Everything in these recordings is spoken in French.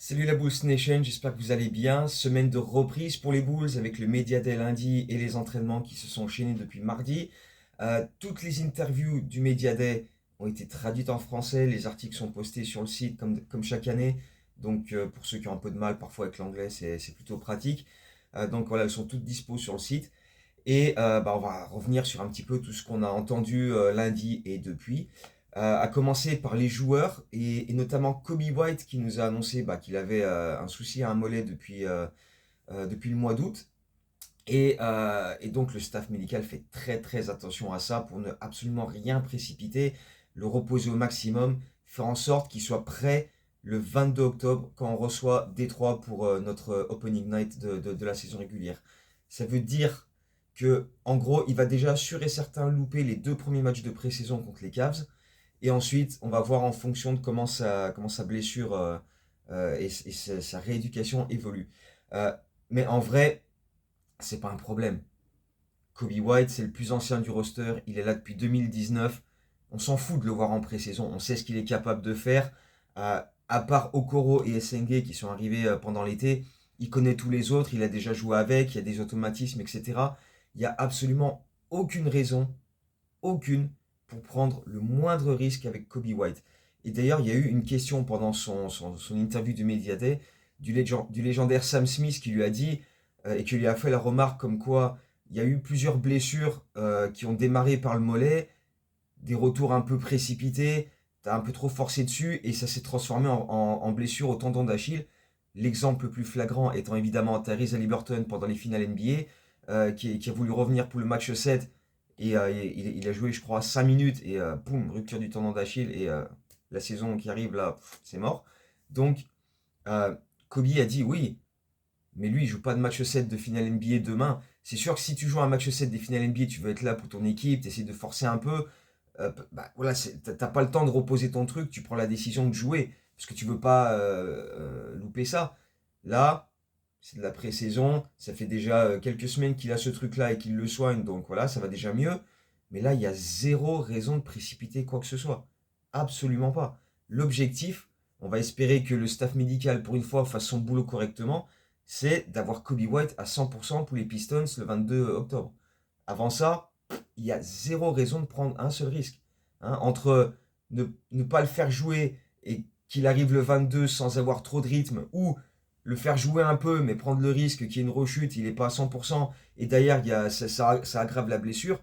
Salut la Bulls Nation, j'espère que vous allez bien. Semaine de reprise pour les Bulls avec le Media Day lundi et les entraînements qui se sont enchaînés depuis mardi. Toutes les interviews du Media Day ont été traduites en français, les articles sont postés sur le site comme chaque année. Donc pour ceux qui ont un peu de mal parfois avec l'anglais, c'est plutôt pratique. Donc voilà, elles sont toutes dispo sur le site. Et on va revenir sur un petit peu tout ce qu'on a entendu lundi et depuis. À commencer par les joueurs et notamment Kobe White qui nous a annoncé qu'il avait un souci à un mollet depuis le mois d'août. Et donc le staff médical fait très très attention à ça pour ne absolument rien précipiter, le reposer au maximum, faire en sorte qu'il soit prêt le 22 octobre quand on reçoit Détroit pour notre opening night de la saison régulière. Ça veut dire que en gros il va déjà sûr et certain louper les deux premiers matchs de pré-saison contre les Cavs. Et ensuite, on va voir en fonction de comment sa blessure et sa rééducation évolue. Euh, mais en vrai, c'est pas un problème. Kobe White, c'est le plus ancien du roster. Il est là depuis 2019. On s'en fout de le voir en pré-saison. On sait ce qu'il est capable de faire. À part Okoro et SNG qui sont arrivés pendant l'été, il connaît tous les autres. Il a déjà joué avec. Il y a des automatismes, etc. Il n'y a absolument aucune raison, aucune, pour prendre le moindre risque avec Kobe White. Et d'ailleurs, il y a eu une question pendant son interview du Media Day du légendaire Sam Smith qui lui a dit et qui lui a fait la remarque comme quoi il y a eu plusieurs blessures qui ont démarré par le mollet, des retours un peu précipités, t'as un peu trop forcé dessus et ça s'est transformé en blessure au tendon d'Achille. L'exemple le plus flagrant étant évidemment Tyrese Haliburton pendant les finales NBA, qui a voulu revenir pour le match 7 et il a joué, je crois, 5 minutes et boum, rupture du tendon d'Achille et la saison qui arrive là, c'est mort. Donc, euh, Kobe a dit oui, mais lui, il joue pas de match 7 de finale NBA demain. C'est sûr que si tu joues un match 7 des finales NBA, tu veux être là pour ton équipe, tu essaies de forcer un peu. Voilà, t'as pas le temps de reposer ton truc, tu prends la décision de jouer parce que tu veux pas louper ça. Là, c'est de la pré-saison, ça fait déjà quelques semaines qu'il a ce truc-là et qu'il le soigne, donc voilà, ça va déjà mieux. Mais là, il y a zéro raison de précipiter quoi que ce soit. Absolument pas. L'objectif, on va espérer que le staff médical, pour une fois, fasse son boulot correctement, c'est d'avoir Kobe White à 100% pour les Pistons le 22 octobre. Avant ça, il y a zéro raison de prendre un seul risque. Entre ne pas le faire jouer et qu'il arrive le 22 sans avoir trop de rythme, ou le faire jouer un peu mais prendre le risque qu'il y ait une rechute, il n'est pas à 100%, et d'ailleurs ça aggrave la blessure,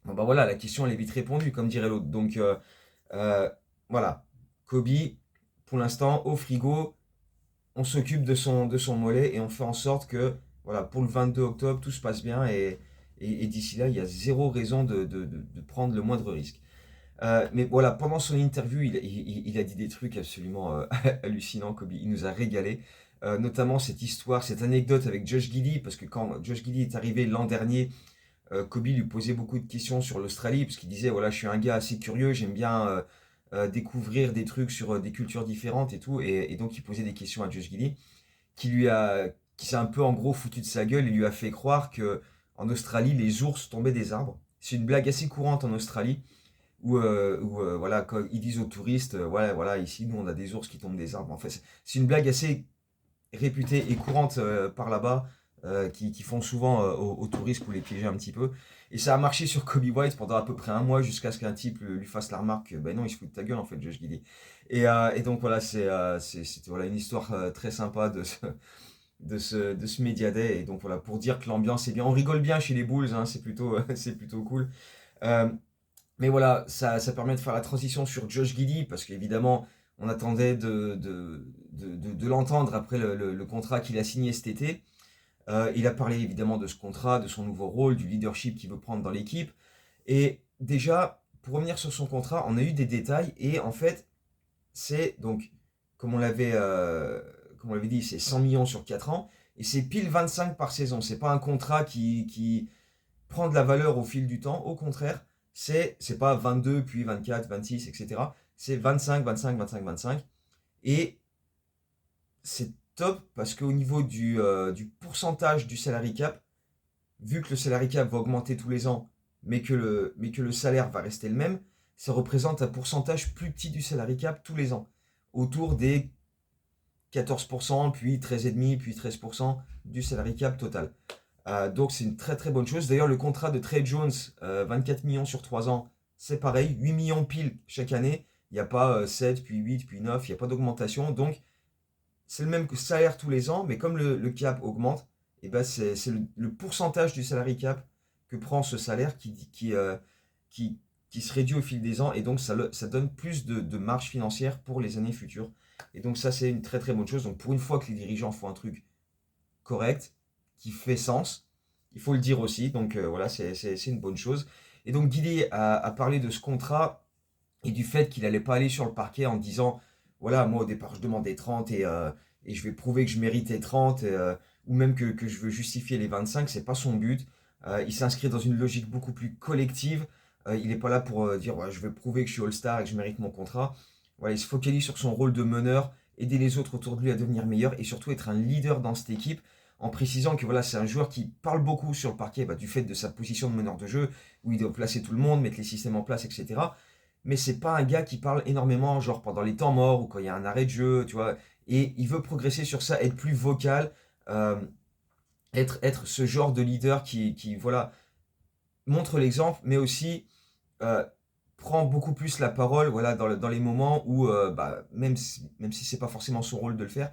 bon bah voilà, la question elle est vite répondue, comme dirait l'autre. Donc euh, voilà, Kobe, pour l'instant, au frigo, on s'occupe de son mollet et on fait en sorte que voilà, pour le 22 octobre, tout se passe bien et d'ici là, il y a zéro raison de prendre le moindre risque. Mais voilà, pendant son interview, il a dit des trucs absolument hallucinants, Kobe. Il nous a régalé. Notamment cette histoire, cette anecdote avec Josh Giddey, parce que quand Josh Giddey est arrivé l'an dernier, Kobe lui posait beaucoup de questions sur l'Australie, parce qu'il disait, voilà, je suis un gars assez curieux, j'aime bien découvrir des trucs sur des cultures différentes et tout. Et donc il posait des questions à Josh Giddey, qui s'est un peu en gros foutu de sa gueule et lui a fait croire que en Australie, les ours tombaient des arbres. C'est une blague assez courante en Australie où voilà, quand ils disent aux touristes, ouais, voilà, ici, nous, on a des ours qui tombent des arbres. En fait, c'est une blague assez réputée et courante par là-bas, qui font souvent aux touristes pour les piéger un petit peu. Et ça a marché sur Kobe White pendant à peu près un mois, jusqu'à ce qu'un type lui fasse la remarque que, ben non, il se fout de ta gueule, en fait, Josh Giddey. Et donc, voilà, c'était voilà, une histoire très sympa de ce Media Day. Et donc, voilà, pour dire que l'ambiance est bien. On rigole bien chez les Bulls, hein, c'est plutôt, c'est plutôt cool. Euh, mais voilà, ça permet de faire la transition sur Josh Giddey, parce qu'évidemment, on attendait de l'entendre après le contrat qu'il a signé cet été. Il a parlé évidemment de ce contrat, de son nouveau rôle, du leadership qu'il veut prendre dans l'équipe. Et déjà, pour revenir sur son contrat, on a eu des détails, et en fait, c'est donc, comme on l'avait dit, c'est 100 millions sur 4 ans, et c'est pile 25 par saison. C'est pas un contrat qui prend de la valeur au fil du temps. Au contraire, c'est pas 22, puis 24, 26, etc. C'est 25, 25, 25, 25. Et c'est top parce qu'au niveau du pourcentage du salary cap, vu que le salary cap va augmenter tous les ans, mais que le salaire va rester le même, ça représente un pourcentage plus petit du salary cap tous les ans. Autour des 14%, puis 13,5%, puis 13% du salary cap total. Donc c'est une très très bonne chose. D'ailleurs, le contrat de Trey Jones, 24 millions sur 3 ans, c'est pareil, 8 millions pile chaque année. Il n'y a pas 7, puis 8, puis 9, il n'y a pas d'augmentation. Donc c'est le même salaire tous les ans, mais comme le cap augmente, et ben c'est le pourcentage du salary cap que prend ce salaire qui, qui se réduit au fil des ans, et donc ça donne plus de marge financière pour les années futures. Et donc ça, c'est une très très bonne chose. Donc pour une fois que les dirigeants font un truc correct, qui fait sens, il faut le dire aussi. Donc voilà, c'est une bonne chose. Et donc Guidi a parlé de ce contrat et du fait qu'il n'allait pas aller sur le parquet en disant, voilà, moi au départ je demandais 30 et je vais prouver que je méritais 30, ou même que je veux justifier les 25, c'est pas son but. Il s'inscrit dans une logique beaucoup plus collective. Il n'est pas là pour dire, ouais, je vais prouver que je suis All-Star et que je mérite mon contrat. Voilà, il se focalise sur son rôle de meneur, aider les autres autour de lui à devenir meilleurs et surtout être un leader dans cette équipe en précisant que voilà, c'est un joueur qui parle beaucoup sur le parquet du fait de sa position de meneur de jeu, où il doit placer tout le monde, mettre les systèmes en place, etc. Mais c'est pas un gars qui parle énormément, genre pendant les temps morts ou quand il y a un arrêt de jeu, tu vois. Et il veut progresser sur ça, être plus vocal, euh, être ce genre de leader qui voilà, montre l'exemple, mais aussi euh, prend beaucoup plus la parole voilà, dans les moments où, même si c'est pas forcément son rôle de le faire,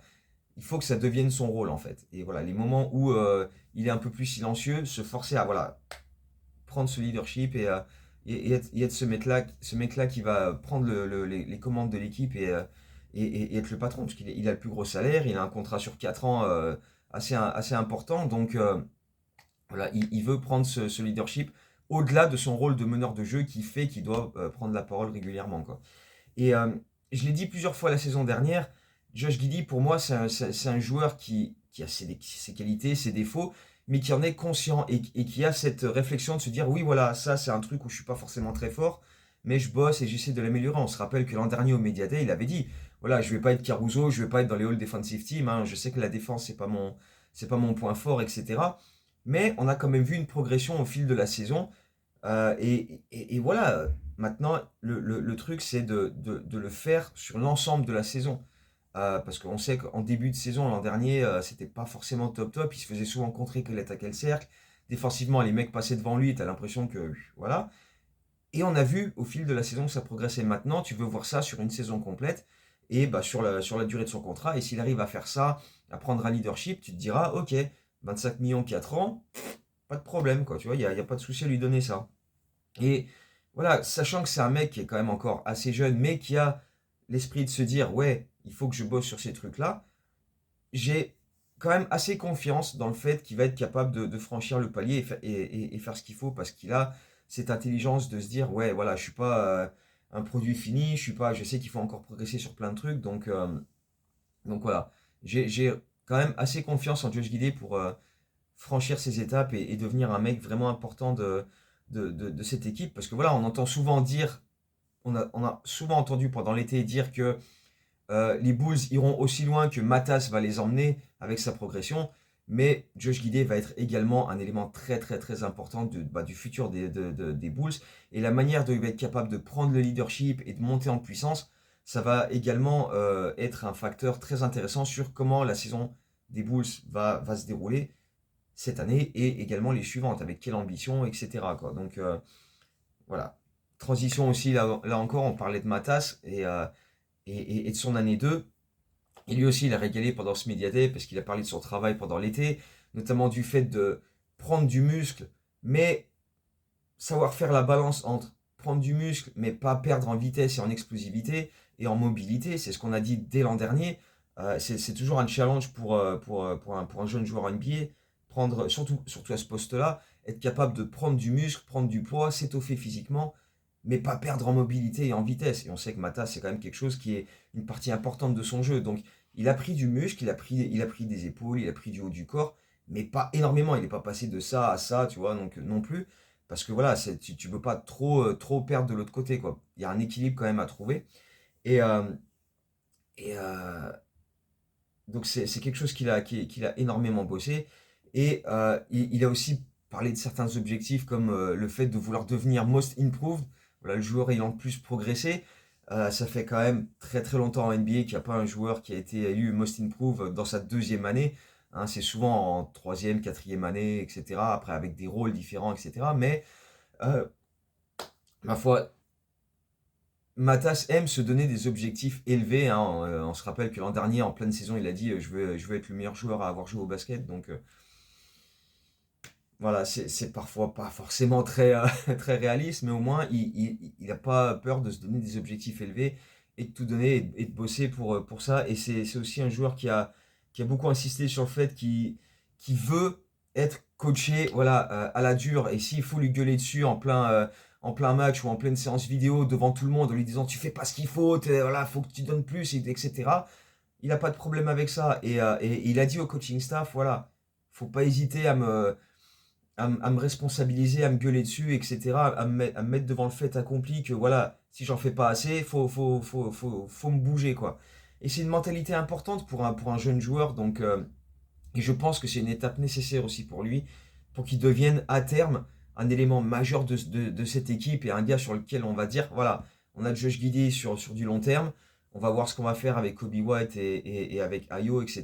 il faut que ça devienne son rôle en fait. Et voilà, les moments où il est un peu plus silencieux, se forcer à voilà, prendre ce leadership et être ce mec-là qui va prendre les commandes de l'équipe et être le patron, parce qu'il a le plus gros salaire, il a un contrat sur 4 ans assez important, donc voilà, il veut prendre ce leadership au-delà de son rôle de meneur de jeu qui fait qu'il doit prendre la parole régulièrement, quoi. Et je l'ai dit plusieurs fois la saison dernière, Josh Giddey, pour moi, c'est un joueur qui a ses qualités, ses défauts, mais qui en est conscient et qui a cette réflexion de se dire, oui, voilà, ça, c'est un truc où je suis pas forcément très fort, mais je bosse et j'essaie de l'améliorer. On se rappelle que l'an dernier au Media Day, il avait dit, voilà, je vais pas être Caruso, je vais pas être dans les All Defensive Team, hein, je sais que la défense, c'est pas mon point fort, etc. Mais on a quand même vu une progression au fil de la saison. Et voilà, maintenant, le truc, c'est de le faire sur l'ensemble de la saison. Parce qu'on sait qu'en début de saison, l'an dernier, c'était pas forcément top top. Il se faisait souvent contrer qu'il attaquait le cercle. Défensivement, les mecs passaient devant lui, t'as l'impression que. Voilà. Et on a vu au fil de la saison que ça progressait. Maintenant, tu veux voir ça sur une saison complète et sur la durée de son contrat. Et s'il arrive à faire ça, à prendre un leadership, tu te diras, ok, 25 millions 4 ans, pas de problème, quoi. Tu vois, y a pas de souci à lui donner ça. Et voilà, sachant que c'est un mec qui est quand même encore assez jeune, mais qui a l'esprit de se dire, ouais, il faut que je bosse sur ces trucs-là, j'ai quand même assez confiance dans le fait qu'il va être capable de franchir le palier et faire ce qu'il faut parce qu'il a cette intelligence de se dire, ouais, voilà, je suis pas un produit fini, je sais qu'il faut encore progresser sur plein de trucs, donc voilà, j'ai quand même assez confiance en Josh Giddey pour franchir ces étapes et devenir un mec vraiment important de cette équipe. Parce que voilà, on entend souvent dire, on a souvent entendu pendant l'été dire que les Bulls iront aussi loin que Matas va les emmener avec sa progression. Mais Josh Giddey va être également un élément très très très important du futur des Bulls. Et la manière dont il va être capable de prendre le leadership et de monter en puissance, ça va également être un facteur très intéressant sur comment la saison des Bulls va se dérouler cette année et également les suivantes, avec quelle ambition, etc. Quoi. Donc voilà. Transition aussi, là encore, on parlait de Matas et de son année 2. Et lui aussi, il a régalé pendant ce Media Day parce qu'il a parlé de son travail pendant l'été, notamment du fait de prendre du muscle, mais savoir faire la balance entre prendre du muscle, mais pas perdre en vitesse et en explosivité et en mobilité. C'est ce qu'on a dit dès l'an dernier. C'est toujours un challenge pour un jeune joueur NBA, prendre, surtout à ce poste-là, être capable de prendre du muscle, prendre du poids, s'étoffer physiquement, mais pas perdre en mobilité et en vitesse. Et on sait que Mata, c'est quand même quelque chose qui est une partie importante de son jeu. Donc, il a pris du muscle, il a pris des épaules, il a pris du haut du corps, mais pas énormément. Il n'est pas passé de ça à ça, tu vois, donc non plus. Parce que voilà, tu ne peux pas trop perdre de l'autre côté, quoi. Il y a un équilibre quand même à trouver. Et, euh, et donc, c'est quelque chose qu'il a énormément bossé. Et il a aussi parlé de certains objectifs comme le fait de vouloir devenir most improved, voilà, le joueur ayant le plus progressé. Ça fait quand même très très longtemps en NBA qu'il n'y a pas un joueur qui a été élu Most Improved dans sa deuxième année. Hein, c'est souvent en troisième, quatrième année, etc. Après avec des rôles différents, etc. Mais euh, ma foi, Matas aime se donner des objectifs élevés. Hein. On se rappelle que l'an dernier, en pleine saison, il a dit je veux être le meilleur joueur à avoir joué au basket. Donc voilà, c'est parfois pas forcément très, très réaliste, mais au moins il n'a pas peur de se donner des objectifs élevés et de tout donner et de bosser pour ça. Et c'est aussi un joueur qui a beaucoup insisté sur le fait qu'il veut être coaché voilà, à la dure. Et s'il faut lui gueuler dessus en plein match ou en pleine séance vidéo devant tout le monde en lui disant tu fais pas ce qu'il faut, voilà, faut que tu donnes plus, etc. Il n'a pas de problème avec ça. Et il a dit au coaching staff, voilà, faut pas hésiter à me responsabiliser, à me gueuler dessus, etc., à me mettre devant le fait accompli que voilà, si j'en fais pas assez, faut me bouger, quoi. Et c'est une mentalité importante pour un jeune joueur, donc, et je pense que c'est une étape nécessaire aussi pour lui, pour qu'il devienne à terme un élément majeur de cette équipe et un gars sur lequel on va dire, voilà, on a Josh Giddey sur du long terme, on va voir ce qu'on va faire avec Kobe White et avec Ayo, etc.,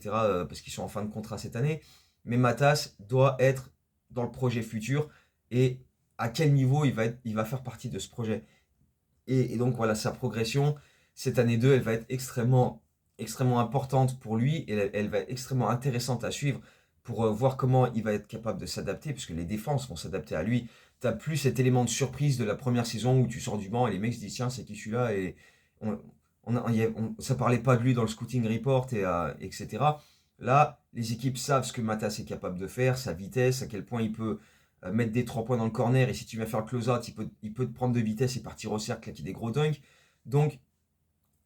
parce qu'ils sont en fin de contrat cette année. Mais Matas doit être dans le projet futur et à quel niveau il va faire partie de ce projet. Et donc voilà, sa progression, cette année 2 elle va être extrêmement importante pour lui et elle va être extrêmement intéressante à suivre pour voir comment il va être capable de s'adapter, puisque les défenses vont s'adapter à lui. T'as plus cet élément de surprise de la première saison où tu sors du banc et les mecs se disent tiens, c'est qui celui-là et on, ça parlait pas de lui dans le scouting report etc. Là, les équipes savent ce que Matas est capable de faire, sa vitesse, à quel point il peut mettre des 3 points dans le corner et si tu viens faire le close-out, il peut te prendre de vitesse et partir au cercle, claquer des gros dunks. Donc,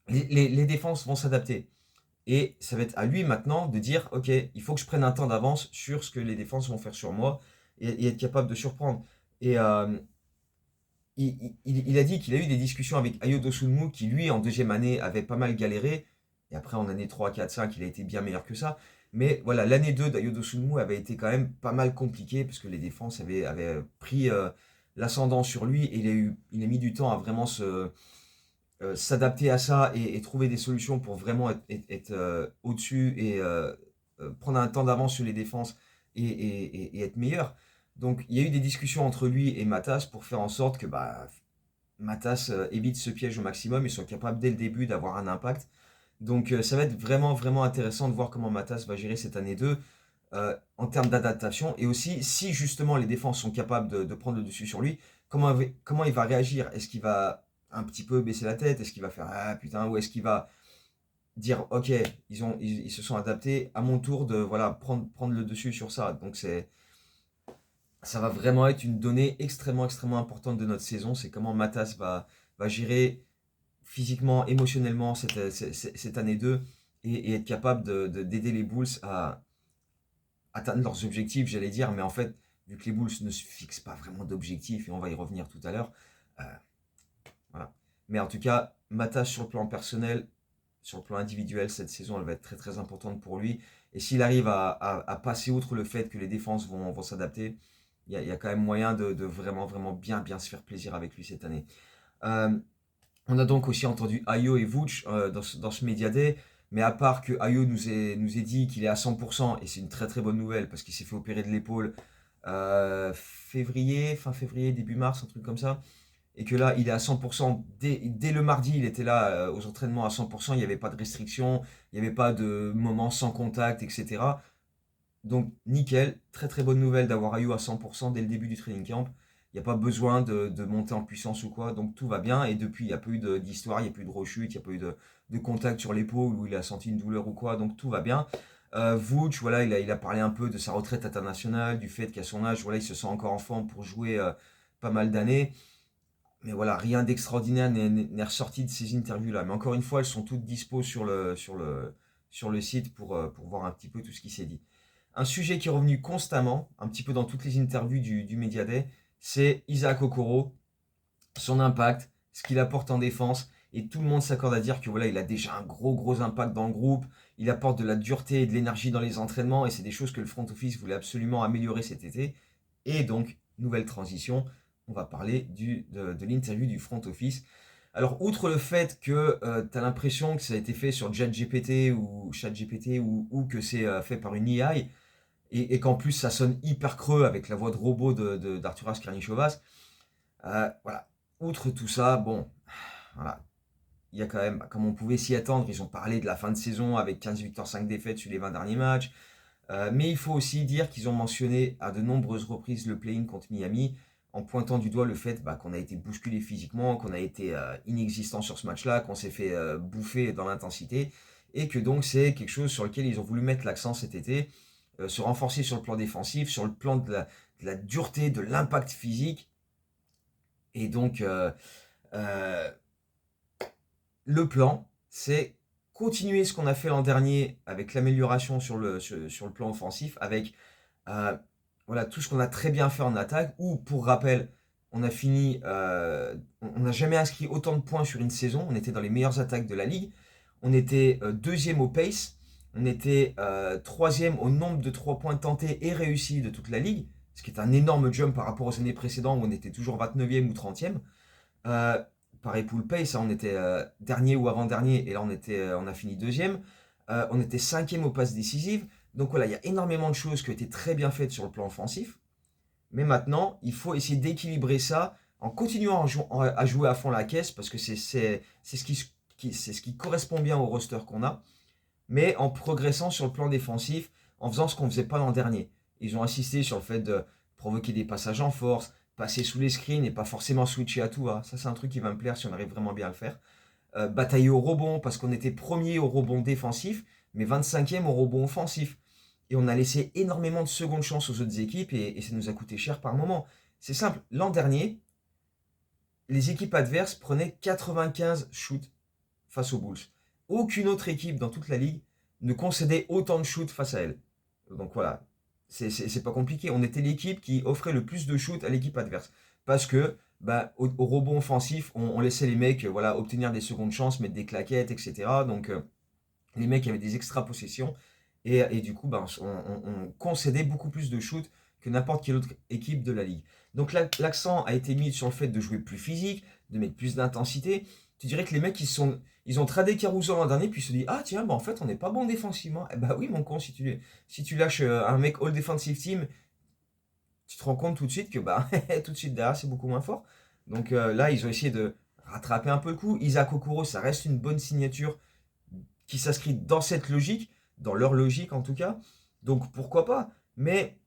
les défenses vont s'adapter. Et ça va être à lui maintenant de dire, ok, il faut que je prenne un temps d'avance sur ce que les défenses vont faire sur moi et être capable de surprendre. Et il a dit qu'il a eu des discussions avec Ayo Dosunmu qui, lui, en deuxième année, avait pas mal galéré. Et après, en année 3, 4, 5, il a été bien meilleur que ça. Mais voilà, l'année 2 d'Ayo Dosunmu avait été quand même pas mal compliquée parce que les défenses avaient pris l'ascendant sur lui et il a mis du temps à vraiment s'adapter à ça et trouver des solutions pour vraiment être au-dessus et prendre un temps d'avance sur les défenses et être meilleur. Donc il y a eu des discussions entre lui et Matas pour faire en sorte que bah, Matas évite ce piège au maximum et soit capable dès le début d'avoir un impact. Donc ça va être vraiment intéressant de voir comment Matas va gérer cette année 2 en termes d'adaptation et aussi si justement les défenses sont capables de prendre le dessus sur lui, comment il va réagir. Est-ce qu'il va un petit peu baisser la tête? Est-ce qu'il va faire ah putain? Ou est-ce qu'il va dire ok, ils se sont adaptés, à mon tour de voilà, prendre le dessus sur ça. Donc ça va vraiment être une donnée extrêmement importante de notre saison. C'est comment Matas va gérer physiquement, émotionnellement cette année 2 et être capable d'aider les Bulls à atteindre leurs objectifs, j'allais dire. Mais en fait, vu que les Bulls ne se fixent pas vraiment d'objectifs, et on va y revenir tout à l'heure, euh, voilà. Mais en tout cas, Matas sur le plan personnel, sur le plan individuel, cette saison, elle va être très importante pour lui. Et s'il arrive à passer outre le fait que les défenses vont s'adapter, il y a quand même moyen de vraiment bien se faire plaisir avec lui cette année. Euh, on a donc aussi entendu Ayo et Vooch dans ce Media Day, mais à part que Ayo nous ait dit qu'il est à 100%, et c'est une très bonne nouvelle parce qu'il s'est fait opérer de l'épaule fin février, début mars, un truc comme ça, et que là il est à 100%, dès le mardi il était là aux entraînements à 100%, il n'y avait pas de restrictions, il n'y avait pas de moments sans contact, etc. Donc nickel, très bonne nouvelle d'avoir Ayo à 100% dès le début du training camp. Il n'y a pas besoin de monter en puissance ou quoi, donc tout va bien. Et depuis, il n'y a pas eu d'histoire, il n'y a pas eu de rechute, il n'y a pas eu de contact sur l'épaule où il a senti une douleur ou quoi, donc tout va bien. Vooch, voilà, il a parlé un peu de sa retraite internationale, du fait qu'à son âge, voilà, il se sent encore en forme pour jouer pas mal d'années. Mais voilà, rien d'extraordinaire n'est ressorti de ces interviews-là. Mais encore une fois, elles sont toutes dispo sur le site pour voir un petit peu tout ce qui s'est dit. Un sujet qui est revenu constamment, un petit peu dans toutes les interviews du Media Day, c'est Isaac Okoro, son impact, ce qu'il apporte en défense. Et tout le monde s'accorde à dire que voilà, il a déjà un gros impact dans le groupe. Il apporte de la dureté et de l'énergie dans les entraînements. Et c'est des choses que le front office voulait absolument améliorer cet été. Et donc, nouvelle transition, on va parler de l'interview du front office. Alors, outre le fait que tu as l'impression que ça a été fait sur ChatGPT ou que c'est fait par une AI, et qu'en plus ça sonne hyper creux avec la voix de robot d'Arturas Karnichovas, voilà. Outre tout ça, bon, voilà, il y a quand même, comme on pouvait s'y attendre, ils ont parlé de la fin de saison avec 15 victoires, 5 défaites sur les 20 derniers matchs. Mais il faut aussi dire qu'ils ont mentionné à de nombreuses reprises le play-in contre Miami, en pointant du doigt le fait qu'on a été bousculé physiquement, qu'on a été inexistant sur ce match-là, qu'on s'est fait bouffer dans l'intensité, et que donc c'est quelque chose sur lequel ils ont voulu mettre l'accent cet été, se renforcer sur le plan défensif, sur le plan de la dureté, de l'impact physique. Et donc, euh, le plan, c'est continuer ce qu'on a fait l'an dernier avec l'amélioration sur le plan offensif, avec voilà, tout ce qu'on a très bien fait en attaque, ou pour rappel, on a fini, on n'a jamais inscrit autant de points sur une saison, on était dans les meilleures attaques de la ligue, on était deuxième au pace, on était troisième au nombre de 3 points tentés et réussis de toute la ligue, ce qui est un énorme jump par rapport aux années précédentes où on était toujours 29e ou 30e. Euh, Pareil pour le pace, hein, on était dernier ou avant-dernier, et là on a fini deuxième. On était cinquième aux passes décisives. Donc voilà, il y a énormément de choses qui ont été très bien faites sur le plan offensif. Mais maintenant, il faut essayer d'équilibrer ça en continuant à jouer à fond la caisse, parce que c'est ce qui correspond bien au roster qu'on a, mais en progressant sur le plan défensif, en faisant ce qu'on ne faisait pas l'an dernier. Ils ont insisté sur le fait de provoquer des passages en force, passer sous les screens et pas forcément switcher à tout. Hein. Ça, c'est un truc qui va me plaire si on arrive vraiment bien à le faire. Batailler au rebond, parce qu'on était premier au rebond défensif, mais 25e au rebond offensif. Et on a laissé énormément de secondes chances aux autres équipes, et ça nous a coûté cher par moment. C'est simple, l'an dernier, les équipes adverses prenaient 95 shoots face aux Bulls. Aucune autre équipe dans toute la ligue ne concédait autant de shoots face à elle. Donc voilà, c'est pas compliqué. On était l'équipe qui offrait le plus de shoots à l'équipe adverse. Parce que au rebond offensif, on laissait les mecs voilà, obtenir des secondes chances, mettre des claquettes, etc. Donc les mecs avaient des extra possessions. Et du coup, on concédait beaucoup plus de shoots que n'importe quelle autre équipe de la ligue. Donc l'accent a été mis sur le fait de jouer plus physique, de mettre plus d'intensité. Tu dirais que les mecs, ils ont tradé Caruso l'an dernier, puis ils se disent, ah tiens, en fait, on n'est pas bon défensivement. Eh bah oui, mon con, si tu lâches un mec all defensive team, tu te rends compte tout de suite que tout de suite derrière, c'est beaucoup moins fort. Donc là, ils ont essayé de rattraper un peu le coup. Isaac Okoro, ça reste une bonne signature qui s'inscrit dans cette logique, dans leur logique en tout cas. Donc pourquoi pas. Mais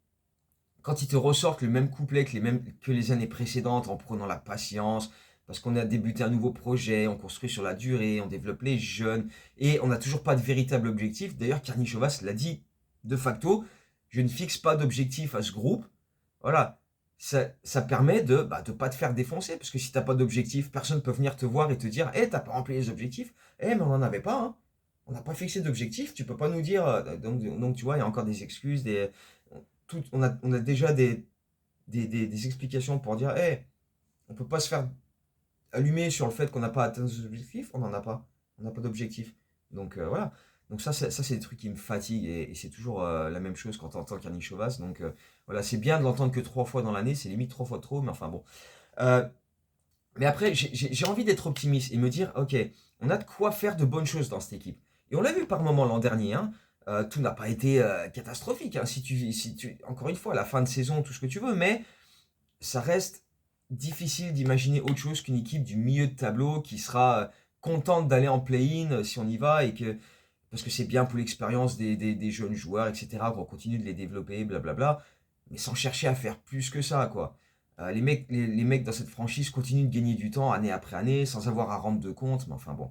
quand ils te ressortent le même couplet que les années précédentes, en prenant la patience, parce qu'on a débuté un nouveau projet, on construit sur la durée, on développe les jeunes, et on n'a toujours pas de véritable objectif. D'ailleurs, Karnichovas l'a dit de facto, je ne fixe pas d'objectif à ce groupe. Voilà, ça permet de ne pas te faire défoncer, parce que si tu n'as pas d'objectif, personne ne peut venir te voir et te dire, t'as pas rempli les objectifs. Mais on n'en avait pas, hein. On n'a pas fixé d'objectif, tu peux pas nous dire. Donc tu vois, il y a encore des excuses, on a déjà des explications pour dire, on peut pas se faire allumer sur le fait qu'on n'a pas atteint nos objectifs, on n'en a pas. On n'a pas d'objectif. Donc voilà. Donc ça c'est des trucs qui me fatiguent, et c'est toujours la même chose quand tu entends Karnichovas. Donc voilà, c'est bien de l'entendre que 3 fois dans l'année, c'est limite 3 fois trop, mais enfin bon. Euh, mais après, j'ai envie d'être optimiste et me dire, ok, on a de quoi faire de bonnes choses dans cette équipe. Et on l'a vu par moment l'an dernier, hein, tout n'a pas été catastrophique. Hein, encore une fois, la fin de saison, tout ce que tu veux, mais ça reste difficile d'imaginer autre chose qu'une équipe du milieu de tableau qui sera contente d'aller en play-in si on y va, parce que c'est bien pour l'expérience des jeunes joueurs, etc., qu'on continue de les développer, blablabla, mais sans chercher à faire plus que ça, quoi. Les mecs dans cette franchise continuent de gagner du temps année après année sans avoir à rendre de compte, mais enfin bon.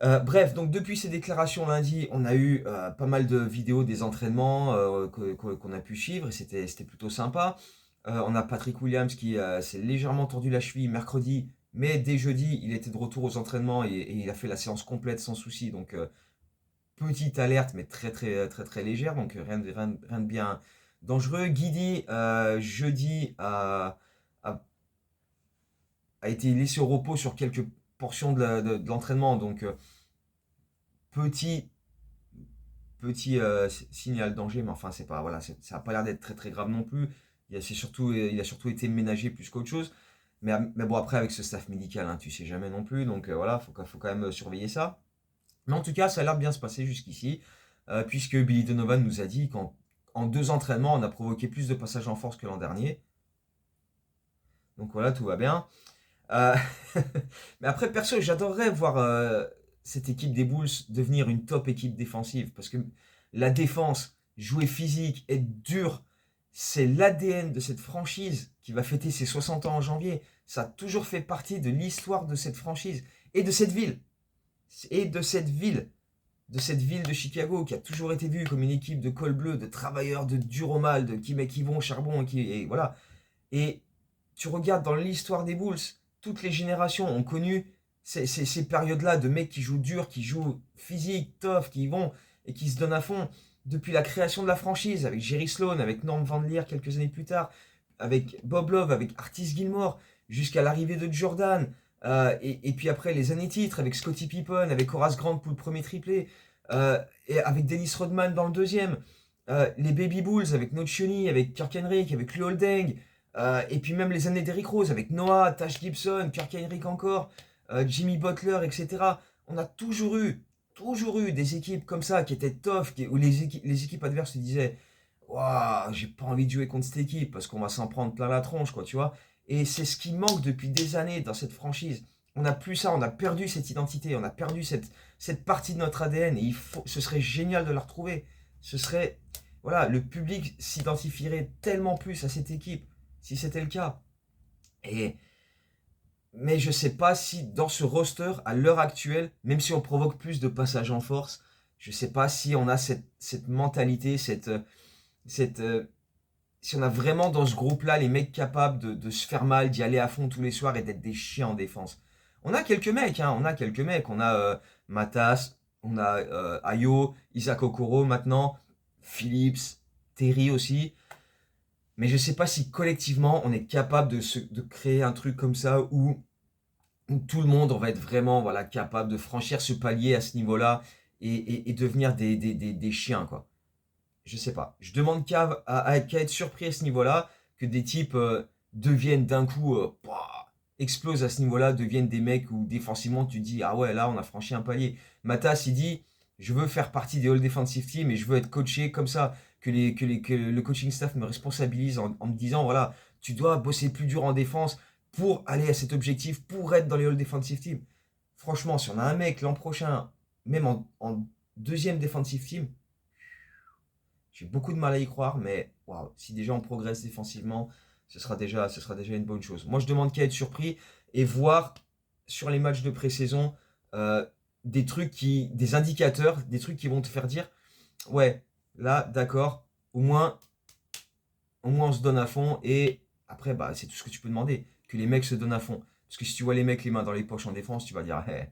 Bref, donc depuis ces déclarations lundi, on a eu pas mal de vidéos des entraînements qu'on a pu suivre, et c'était plutôt sympa. On a Patrick Williams qui s'est légèrement tordu la cheville mercredi, mais dès jeudi, il était de retour aux entraînements, et il a fait la séance complète sans souci. Donc petite alerte, mais très très très très légère, donc rien de bien dangereux. Guidi, jeudi, a- a été laissé au repos sur quelques portions de l'entraînement, donc petit signal danger, mais enfin c'est pas, voilà, ça a pas l'air d'être très très grave non plus. Il a surtout été ménagé plus qu'autre chose. Mais bon, après, avec ce staff médical, hein, tu sais jamais non plus. Donc voilà, faut quand même surveiller ça. Mais en tout cas, ça a l'air de bien se passer jusqu'ici, puisque Billy Donovan nous a dit qu'en 2 entraînements, on a provoqué plus de passages en force que l'an dernier. Donc voilà, tout va bien. Euh, Mais après, perso, j'adorerais voir cette équipe des Bulls devenir une top équipe défensive. Parce que la défense, jouer physique, être dur, c'est l'ADN de cette franchise qui va fêter ses 60 ans en janvier. Ça a toujours fait partie de l'histoire de cette franchise et de cette ville. Et de cette ville de Chicago qui a toujours été vue comme une équipe de col bleu, de travailleurs, de dur au mal, qui vont au charbon et voilà. Et tu regardes dans l'histoire des Bulls, toutes les générations ont connu ces périodes-là de mecs qui jouent dur, qui jouent physique, tough, qui y vont et qui se donnent à fond. Depuis la création de la franchise, avec Jerry Sloan, avec Norm Van Leer quelques années plus tard, avec Bob Love, avec Artis Gilmore, jusqu'à l'arrivée de Jordan, et puis après les années titres, avec Scottie Pippen, avec Horace Grant pour le premier triplé, et avec Dennis Rodman dans le deuxième, les Baby Bulls avec Nocioni, avec Kirk Henry, avec Lou Holding, et puis même les années d'Eric Rose avec Noah, Tash Gibson, Kirk Henry encore, Jimmy Butler, etc. On a toujours eu des équipes comme ça qui étaient tough, où les équipes adverses se disaient waouh, j'ai pas envie de jouer contre cette équipe parce qu'on va s'en prendre plein la tronche, quoi, tu vois. Et c'est ce qui manque depuis des années dans cette franchise. On n'a plus ça, on a perdu cette identité, on a perdu cette partie de notre ADN et ce serait génial de la retrouver. Ce serait, voilà, le public s'identifierait tellement plus à cette équipe si c'était le cas. Et, mais je sais pas si dans ce roster, à l'heure actuelle, même si on provoque plus de passages en force, je sais pas si on a cette mentalité, cette, si on a vraiment dans ce groupe-là les mecs capables de se faire mal, d'y aller à fond tous les soirs et d'être des chiens en défense. On a quelques mecs, hein, on a quelques mecs. On a Matas, on a Ayo, Isaac Okoro maintenant, Phillips, Terry aussi. Mais je sais pas si collectivement on est capable de créer un truc comme ça où tout le monde on va être vraiment voilà, capable de franchir ce palier à ce niveau-là et devenir des chiens, quoi. Je sais pas. Je demande qu'à être surpris à ce niveau-là, que des types deviennent d'un coup, explosent à ce niveau-là, deviennent des mecs où défensivement tu dis, ah ouais, là on a franchi un palier. Matas, il dit, je veux faire partie des All Defensive Team et je veux être coaché comme ça, que le coaching staff me responsabilise en me disant, voilà, tu dois bosser plus dur en défense pour aller à cet objectif, pour être dans les All Defensive Team. Franchement, si on a un mec l'an prochain, même en deuxième Defensive Team, j'ai beaucoup de mal à y croire, mais waouh, si déjà on progresse défensivement, ce sera déjà une bonne chose. Moi, je demande qu'à être surpris et voir sur les matchs de pré-saison des indicateurs, des trucs qui vont te faire dire, ouais, là, d'accord, au moins on se donne à fond et après, bah, c'est tout ce que tu peux demander, que les mecs se donnent à fond. Parce que si tu vois les mecs les mains dans les poches en défense, tu vas dire, hey,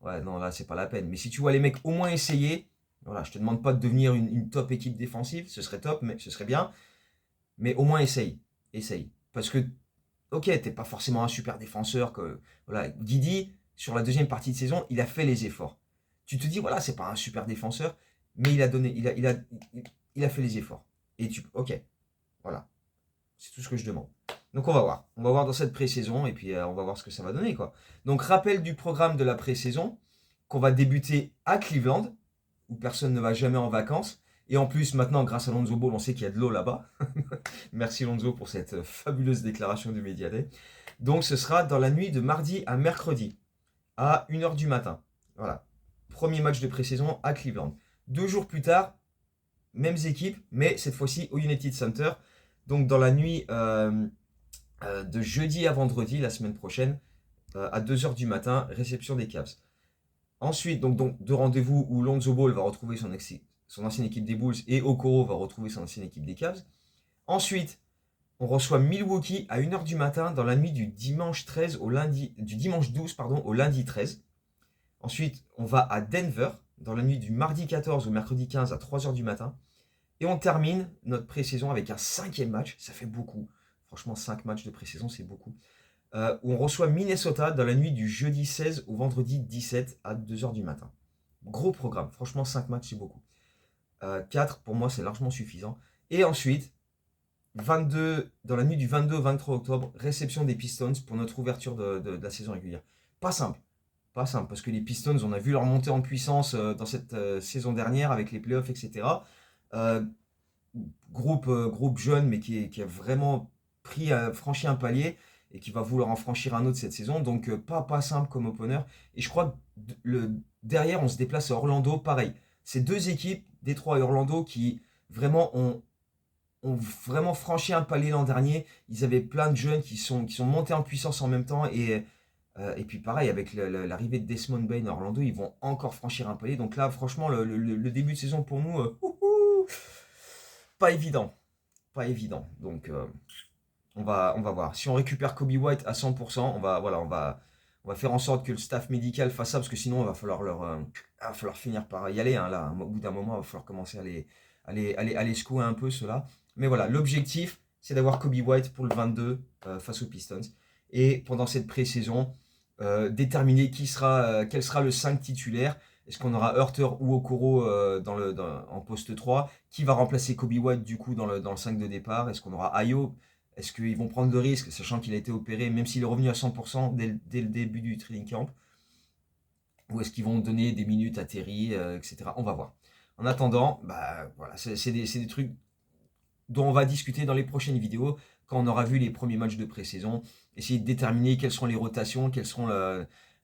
ouais, non, là, c'est pas la peine. Mais si tu vois les mecs au moins essayer, voilà, je te demande pas de devenir une top équipe défensive, ce serait top, mais ce serait bien. Mais au moins essaye. Essaye. Parce que, ok, t'es pas forcément un super défenseur. Voilà, Guidi, sur la deuxième partie de saison, il a fait les efforts. Tu te dis, voilà, c'est pas un super défenseur, mais il a fait les efforts. Ok, voilà. C'est tout ce que je demande. Donc on va voir. On va voir dans cette pré-saison et puis on va voir ce que ça va donner, quoi. Donc rappel du programme de la pré-saison qu'on va débuter à Cleveland où personne ne va jamais en vacances. Et en plus, maintenant, grâce à Lonzo Ball, on sait qu'il y a de l'eau là-bas. Merci Lonzo pour cette fabuleuse déclaration du Media Day. Donc ce sera dans la nuit de mardi à mercredi à 1h du matin. Voilà. Premier match de pré-saison à Cleveland. 2 jours plus tard, mêmes équipes, mais cette fois-ci au United Center. Donc dans la nuit de jeudi à vendredi, la semaine prochaine, à 2h du matin, réception des Cavs. Ensuite, donc deux rendez-vous où Lonzo Ball va retrouver son ancienne équipe des Bulls et Okoro va retrouver son ancienne équipe des Cavs. Ensuite, on reçoit Milwaukee à 1h du matin dans la nuit du dimanche 12 au lundi 13. Ensuite, on va à Denver dans la nuit du mardi 14 au mercredi 15 à 3h du matin. Et on termine notre pré-saison avec un 5e match. Ça fait beaucoup. Franchement, 5 matchs de pré-saison, c'est beaucoup. Où on reçoit Minnesota dans la nuit du jeudi 16 au vendredi 17 à 2h du matin. Gros programme. Franchement, 5 matchs, c'est beaucoup. 4, pour moi, c'est largement suffisant. Et ensuite, dans la nuit du 22 au 23 octobre, réception des Pistons pour notre ouverture de la saison régulière. Pas simple. Pas simple, parce que les Pistons, on a vu leur montée en puissance dans cette saison dernière avec les playoffs, etc. Euh, groupe jeune, mais qui a vraiment franchi un palier et qui va vouloir en franchir un autre cette saison. Donc, pas simple comme opener. Et je crois que derrière, on se déplace à Orlando, pareil. Ces deux équipes, Détroit et Orlando, qui vraiment ont vraiment franchi un palier l'an dernier. Ils avaient plein de jeunes qui sont montés en puissance en même temps. Et puis pareil, avec l'arrivée de Desmond Bane à Orlando, ils vont encore franchir un palier. Donc là, franchement, le début de saison pour nous, pas évident. Pas évident. Donc on va voir. Si on récupère Kobe White à 100%, on va faire en sorte que le staff médical fasse ça, parce que sinon, il va falloir finir par y aller. Hein, là, au bout d'un moment, il va falloir commencer à les secouer un peu, ceux-là. Mais voilà, l'objectif, c'est d'avoir Kobe White pour le 22 face aux Pistons. Et pendant cette pré-saison, déterminer quel sera le 5 titulaire. Est-ce qu'on aura Hurter ou Okoro en poste 3? Qui va remplacer Kobe White du coup dans le 5 de départ? Est-ce qu'on aura Ayo? Est-ce qu'ils vont prendre le risque, sachant qu'il a été opéré, même s'il est revenu à 100% dès le début du training camp? Ou est-ce qu'ils vont donner des minutes à Terry, etc. On va voir. En attendant, bah, voilà, c'est des trucs dont on va discuter dans les prochaines vidéos, quand on aura vu les premiers matchs de pré-saison, essayer de déterminer quelles seront les rotations, quels seront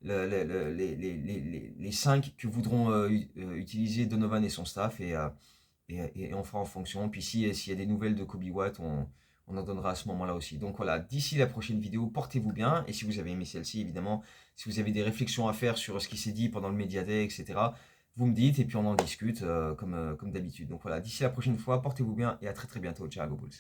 les 5 que voudront utiliser Donovan et son staff, et on fera en fonction. Puis s'il y a des nouvelles de Kobe White, on en donnera à ce moment-là aussi. Donc voilà, d'ici la prochaine vidéo, portez-vous bien. Et si vous avez aimé celle-ci, évidemment, si vous avez des réflexions à faire sur ce qui s'est dit pendant le Media Day, etc., vous me dites et puis on en discute comme d'habitude. Donc voilà, d'ici la prochaine fois, portez-vous bien et à très très bientôt. Ciao, Go Bulls.